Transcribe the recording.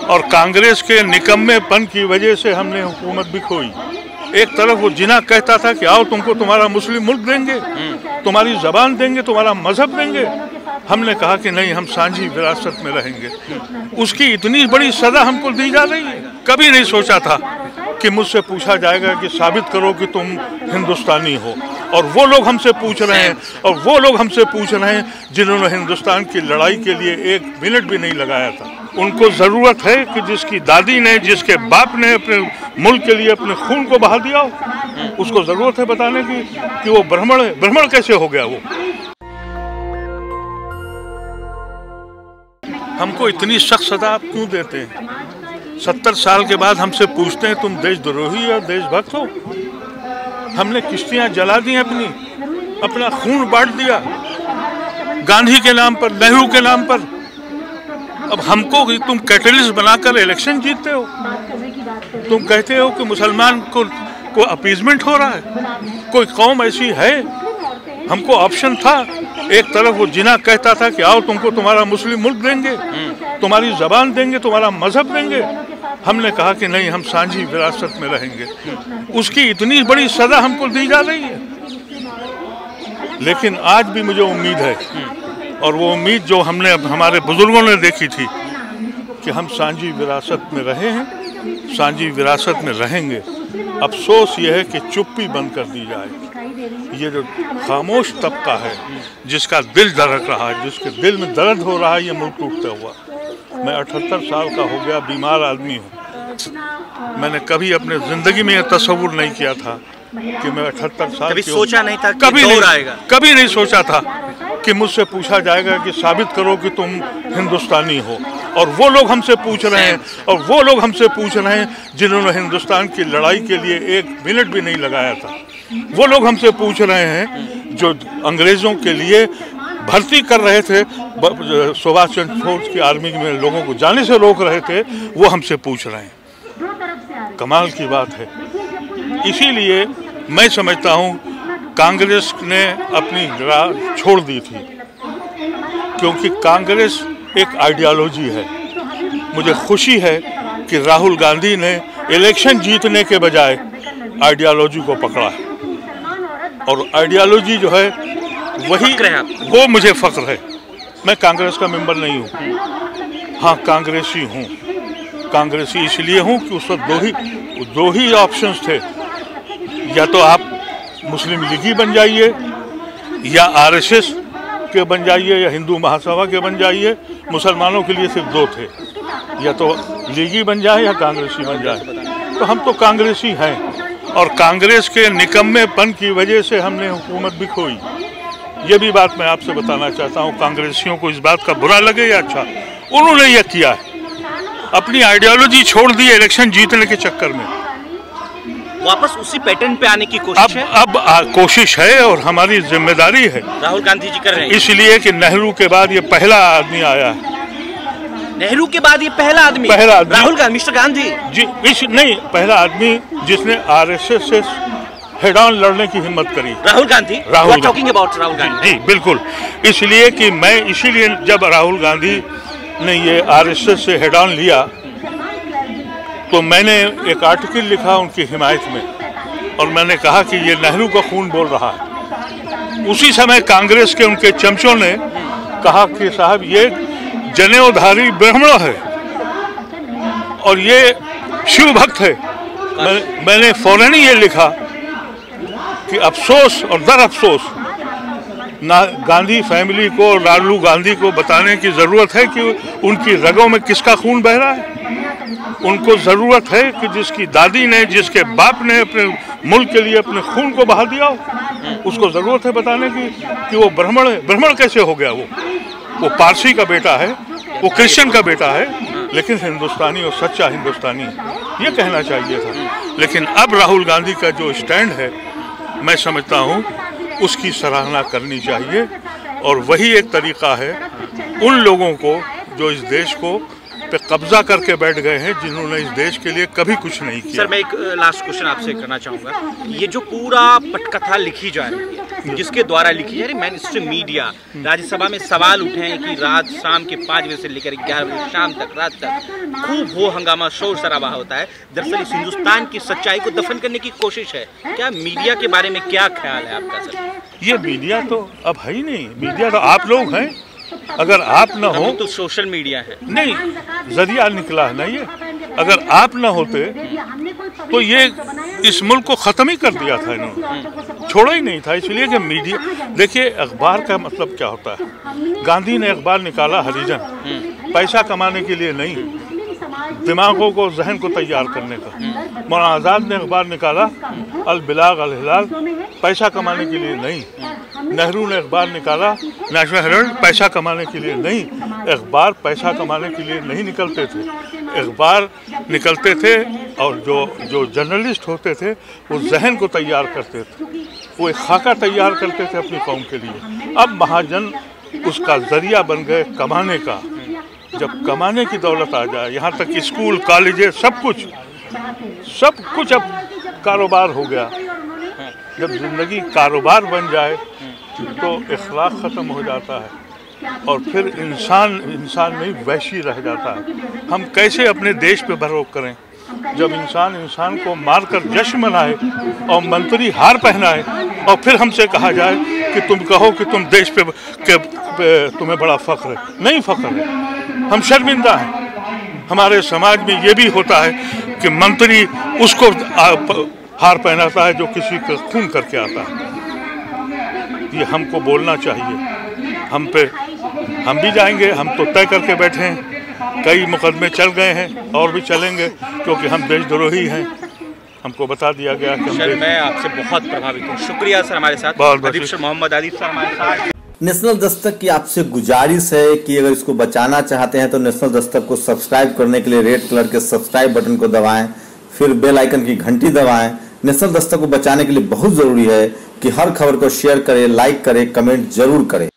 और कांग्रेस के निकम्मेपन की वजह से हमने हुकूमत भी खोई। एक तरफ वो जिना कहता था कि आओ तुमको तुम्हारा मुस्लिम मुल्क देंगे, तुम्हारी जबान देंगे, तुम्हारा मजहब देंगे। हमने कहा कि नहीं, हम सांझी विरासत में रहेंगे। उसकी इतनी बड़ी सजा हमको दी जा रही है। कभी नहीं सोचा था कि मुझसे पूछा जाएगा कि साबित करो कि तुम हिंदुस्तानी हो। और वो लोग हमसे पूछ रहे हैं, और वो लोग हमसे पूछ रहे हैं जिन्होंने हिंदुस्तान की लड़ाई के लिए 1 मिनट भी नहीं लगाया था। उनको ज़रूरत है कि जिसकी दादी ने, जिसके बाप ने अपने मुल्क के लिए अपने खून को बहा दिया हो, उसको ज़रूरत है बताने की कि वो ब्राह्मण है। ब्राह्मण कैसे हो गया वो? हमको इतनी सख्त सजा आप क्यों देते हैं? 70 साल के बाद हमसे पूछते हैं तुम देशद्रोही या देशभक्त हो? हमने किश्तियां जला दी अपना खून बांट दिया गांधी के नाम पर, नेहरू के नाम पर। अब हमको तुम कैटलिस्ट बनाकर इलेक्शन जीतते हो। तुम कहते हो कि मुसलमान को अपीजमेंट हो रहा है। कोई कौम ऐसी है? हमको ऑप्शन था। एक तरफ वो जिना कहता था कि आओ तुमको तुम्हारा मुस्लिम मुल्क देंगे, तुम्हारी जबान देंगे, तुम्हारा मजहब देंगे। हमने कहा कि नहीं, हम सांझी विरासत में रहेंगे। उसकी इतनी बड़ी सजा हमको दी जा रही है। लेकिन आज भी मुझे उम्मीद है, और वो उम्मीद जो हमने हमारे बुजुर्गों ने देखी थी कि हम सांझी विरासत में रहे हैं, सांझी विरासत में रहेंगे। अफसोस ये है कि चुप्पी बंद कर दी जाए। ये जो खामोश तबका है, जिसका दिल धड़क रहा है, जिसके दिल में दर्द हो रहा है, ये मुल्क टूटता हुआ। मैं 78 साल का हो गया, बीमार आदमी हूँ। मैंने कभी अपने ज़िंदगी में यह तस्वुर नहीं किया था कि मैं 78 साल कभी सोचा नहीं था कि कभी नहीं सोचा था कि मुझसे पूछा जाएगा कि साबित करो कि तुम हिंदुस्तानी हो। और वो लोग हमसे पूछ रहे हैं, और वो लोग हमसे पूछ रहे हैं जिन्होंने हिंदुस्तान की लड़ाई के लिए 1 मिनट भी नहीं लगाया था। वो लोग हमसे पूछ रहे हैं जो अंग्रेज़ों के लिए भर्ती कर रहे थे, सुभाष चंद्र बोस की आर्मी में लोगों को जाने से रोक रहे थे, वो हमसे पूछ रहे हैं। कमाल की बात है। इसीलिए मैं समझता हूँ कांग्रेस ने अपनी राह छोड़ दी थी, क्योंकि कांग्रेस एक आइडियोलॉजी है। मुझे खुशी है कि राहुल गांधी ने इलेक्शन जीतने के बजाय आइडियोलॉजी को पकड़ा है, और आइडियोलॉजी जो है वही, वो मुझे फख्र है। मैं कांग्रेस का मेंबर नहीं हूँ, हाँ कांग्रेसी हूँ। कांग्रेसी इसलिए हूँ कि उस वक्त दो ही ऑप्शंस थे, या तो आप मुस्लिम लीगी बन जाइए, या आरएसएस के बन जाइए, या हिंदू महासभा के बन जाइए। मुसलमानों के लिए सिर्फ 2 थे, या तो लीगी बन जाए या कांग्रेसी बन जाए। तो हम तो कांग्रेसी हैं, और कांग्रेस के निकम्मेपन की वजह से हमने हुकूमत भी खोई। ये भी बात मैं आपसे बताना चाहता हूँ। कांग्रेसियों को इस बात का बुरा लगे या अच्छा, उन्होंने यह किया है, अपनी आइडियोलॉजी छोड़ दी इलेक्शन जीतने के चक्कर में। वापस उसी पैटर्न पे आने की कोशिश है। अब कोशिश है, और हमारी जिम्मेदारी है। राहुल गांधी जी कर रहे हैं, इसलिए कि नेहरू के बाद ये पहला आदमी आया है। नेहरू के बाद ये पहला आदमी राहुल गांधी, मिस्टर गांधी जी, नहीं, पहला आदमी जिसने आरएसएस से हेड ऑन लड़ने की हिम्मत करी। Rahul Gandhi talking about Rahul Gandhi. जी बिल्कुल। इसलिए कि इसीलिए जब राहुल गांधी ने ये आरएसएस से हेड ऑन लिया, तो मैंने एक आर्टिकल लिखा उनकी हिमायत में, और मैंने कहा कि ये नेहरू का खून बोल रहा है। उसी समय कांग्रेस के उनके चमचों ने कहा कि साहब ये जनेऊधारी ब्राह्मण है, और ये शिव भक्त है। मैंने फौरन ही ये लिखा कि अफसोस और दर अफसोस ना गांधी फैमिली को, राहुल गांधी को बताने की ज़रूरत है कि उनकी रगों में किसका खून बह रहा है। उनको ज़रूरत है कि जिसकी दादी ने, जिसके बाप ने अपने मुल्क के लिए अपने खून को बहा दिया हो, उसको ज़रूरत है बताने की कि वो ब्राह्मण है। ब्राह्मण कैसे हो गया वो पारसी का बेटा है, वो क्रिश्चियन का बेटा है, लेकिन हिंदुस्तानी और सच्चा हिंदुस्तानी, ये कहना चाहिए था। लेकिन अब राहुल गांधी का जो स्टैंड है, मैं समझता हूँ उसकी सराहना करनी चाहिए, और वही एक तरीका है उन लोगों को जो इस देश को पे कब्जा करके बैठ गए हैं, जिन्होंने इस देश के लिए कभी कुछ नहीं किया। सर, मैं एक लास्ट क्वेश्चन आपसे करना चाहूँगा। ये जो पूरा पटकथा लिखी जा रही है, जिसके द्वारा लिखी जा रही मेन स्ट्रीम मीडिया। राज्यसभा में सवाल उठे हैं कि रात शाम के 5 बजे से लेकर 11 बजे शाम तक, रात तक खूब हो हंगामा, शोर शराबा होता है। दरअसल इस हिंदुस्तान की सच्चाई को दफन करने की कोशिश है। क्या मीडिया के बारे में क्या ख्याल है आपका सर? ये मीडिया तो अब है ही नहीं, मीडिया तो आप लोग हैं। अगर आप न हो तो सोशल मीडिया है, नहीं जरिया निकला है ना ये। अगर आप न होते तो ये इस मुल्क को ख़त्म ही कर दिया था इन्होंने, छोड़ा ही नहीं था। इसलिए कि मीडिया, देखिए अखबार का मतलब क्या होता है। गांधी ने अखबार निकाला हरिजन, पैसा कमाने के लिए नहीं, दिमागों को, जहन को तैयार करने का। मौलाना आज़ाद ने अखबार निकाला अल बिलाग अल हिलाल, पैसा कमाने के लिए नहीं। नेहरू ने अखबार निकाला नेशनल हेराल्ड, पैसा कमाने के लिए नहीं। अखबार पैसा कमाने के लिए नहीं निकलते थे, अखबार निकलते थे और जो जर्नलिस्ट होते थे वो जहन को तैयार करते थे, वो एक खाका तैयार करते थे अपनी कौम के लिए। अब महाजन उसका जरिया बन गए कमाने का। जब कमाने की दौलत आ जाए, यहाँ तक स्कूल कॉलेजेस सब कुछ अब कारोबार हो गया। जब जिंदगी कारोबार बन जाए तो इखलाक ख़त्म हो जाता है और फिर इंसान नहीं वैशी रह जाता है। हम कैसे अपने देश पे भरोसा करें जब इंसान को मारकर जश्न मनाए और मंत्री हार पहनाए और फिर हमसे कहा जाए कि तुम कहो कि तुम देश पे तुम्हें बड़ा फ़ख्र है। नहीं फ़ख्र है, हम शर्मिंदा हैं। हमारे समाज में ये भी होता है कि मंत्री उसको हार पहनाता है जो किसी का खून करके आता है। ये हमको बोलना चाहिए। हम भी जाएंगे, हम तो तय करके बैठे हैं। कई मुकदमे चल गए हैं और भी चलेंगे क्योंकि हम देशद्रोही हैं। हमको बता दिया गया कि सर मैं आपसे बहुत प्रभावित हूँ। शुक्रिया सर, हमारे साथ मोहम्मद आदिफ सर हमारे साथ। नेशनल दस्तक की आपसे गुजारिश है कि अगर इसको बचाना चाहते हैं तो नेशनल दस्तक को सब्सक्राइब करने के लिए रेड कलर के सब्सक्राइब बटन को दबाएं, फिर बेल आइकन की घंटी दबाएं। नेशनल दस्तक को बचाने के लिए बहुत जरूरी है कि हर खबर को शेयर करें, लाइक करें, कमेंट जरूर करें।